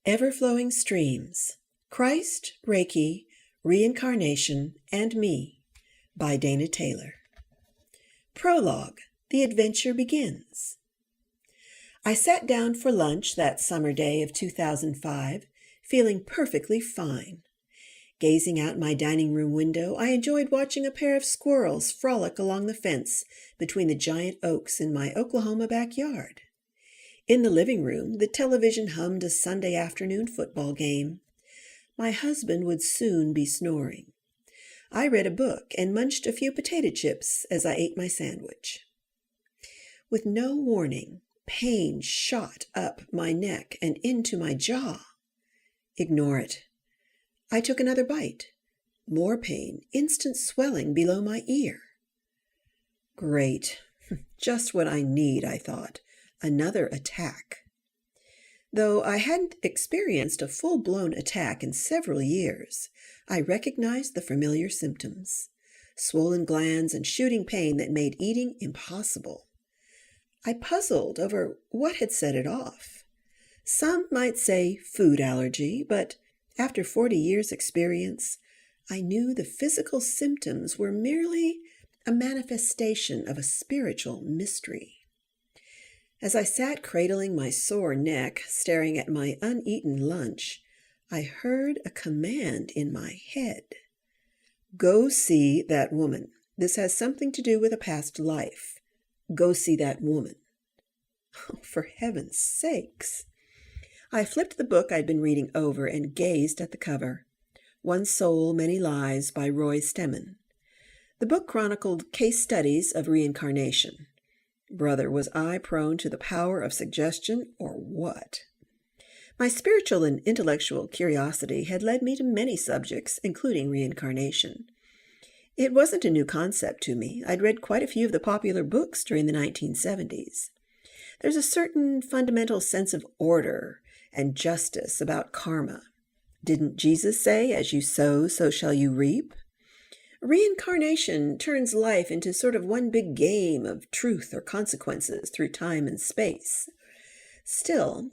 Ever-Flowing Streams, Christ, Reiki, Reincarnation, and Me by Dana Taylor. Prologue, The Adventure Begins. I sat down for lunch that summer day of 2005, feeling perfectly fine. Gazing out my dining room window, I enjoyed watching a pair of squirrels frolic along the fence between the giant oaks in my Oklahoma backyard. In the living room, the television hummed a Sunday afternoon football game. My husband would soon be snoring. I read a book and munched a few potato chips as I ate my sandwich. With no warning, pain shot up my neck and into my jaw. Ignore it. I took another bite. More pain, instant swelling below my ear. Great. Just what I need, I thought. Another attack. Though I hadn't experienced a full-blown attack in several years, I recognized the familiar symptoms. Swollen glands and shooting pain that made eating impossible. I puzzled over what had set it off. Some might say food allergy, but after 40 years' experience, I knew the physical symptoms were merely a manifestation of a spiritual mystery. As I sat cradling my sore neck, staring at my uneaten lunch, I heard a command in my head. Go see that woman. This has something to do with a past life. Go see that woman. Oh, for heaven's sakes! I flipped the book I'd been reading over and gazed at the cover. One Soul, Many Lives by Roy Stemmen. The book chronicled case studies of reincarnation. Brother, was I prone to the power of suggestion or what? My spiritual and intellectual curiosity had led me to many subjects, including reincarnation. It wasn't a new concept to me. I'd read quite a few of the popular books during the 1970s. There's a certain fundamental sense of order and justice about karma. Didn't Jesus say, as you sow, so shall you reap? Reincarnation turns life into sort of one big game of truth or consequences through time and space. Still,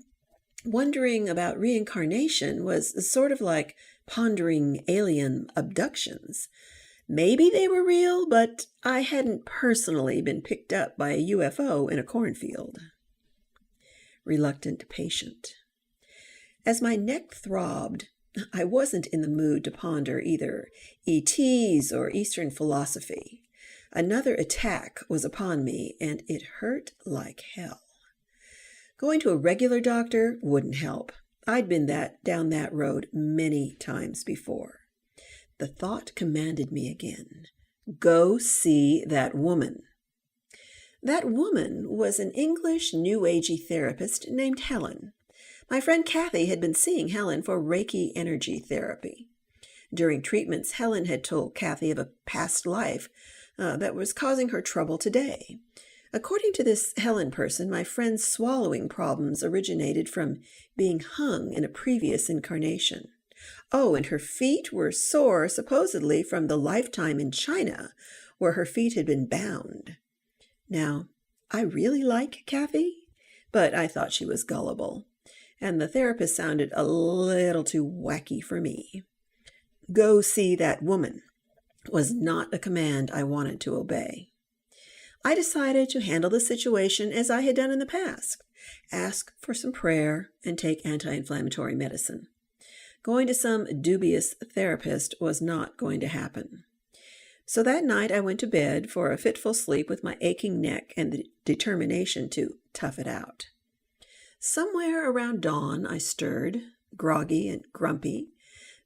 wondering about reincarnation was sort of like pondering alien abductions. Maybe they were real, but I hadn't personally been picked up by a UFO in a cornfield. Reluctant patient. As my neck throbbed, I wasn't in the mood to ponder either ETs or Eastern philosophy. Another attack was upon me, and it hurt like hell. Going to a regular doctor wouldn't help. I'd been down that road many times before. The thought commanded me again. Go see that woman. That woman was an English New Agey therapist named Helen. My friend Kathy had been seeing Helen for Reiki energy therapy. During treatments, Helen had told Kathy of a past life that was causing her trouble today. According to this Helen person, my friend's swallowing problems originated from being hung in a previous incarnation. Oh, and her feet were sore, supposedly from the lifetime in China, where her feet had been bound. Now, I really like Kathy, but I thought she was gullible. And the therapist sounded a little too wacky for me. Go see that woman was not a command I wanted to obey. I decided to handle the situation as I had done in the past, ask for some prayer and take anti-inflammatory medicine. Going to some dubious therapist was not going to happen. So that night I went to bed for a fitful sleep with my aching neck and the determination to tough it out. Somewhere around dawn, I stirred, groggy and grumpy.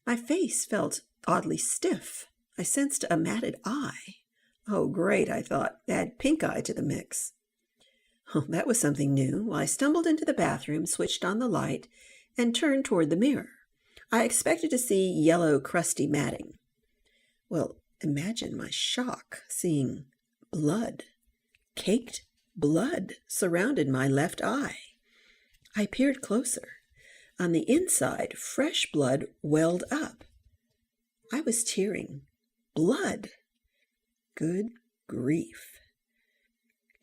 My face felt oddly stiff. I sensed a matted eye. Oh, great, I thought. Add pink eye to the mix. Oh, that was something new. I stumbled into the bathroom, switched on the light, and turned toward the mirror. I expected to see yellow, crusty matting. Well, imagine my shock seeing blood. Caked blood surrounded my left eye. I peered closer. On the inside, fresh blood welled up. I was tearing. Blood. Good grief.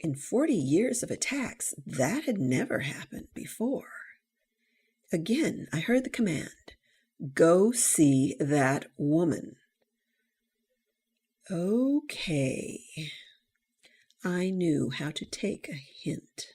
In 40 years of attacks, that had never happened before. Again, I heard the command, "Go see that woman." Okay. I knew how to take a hint.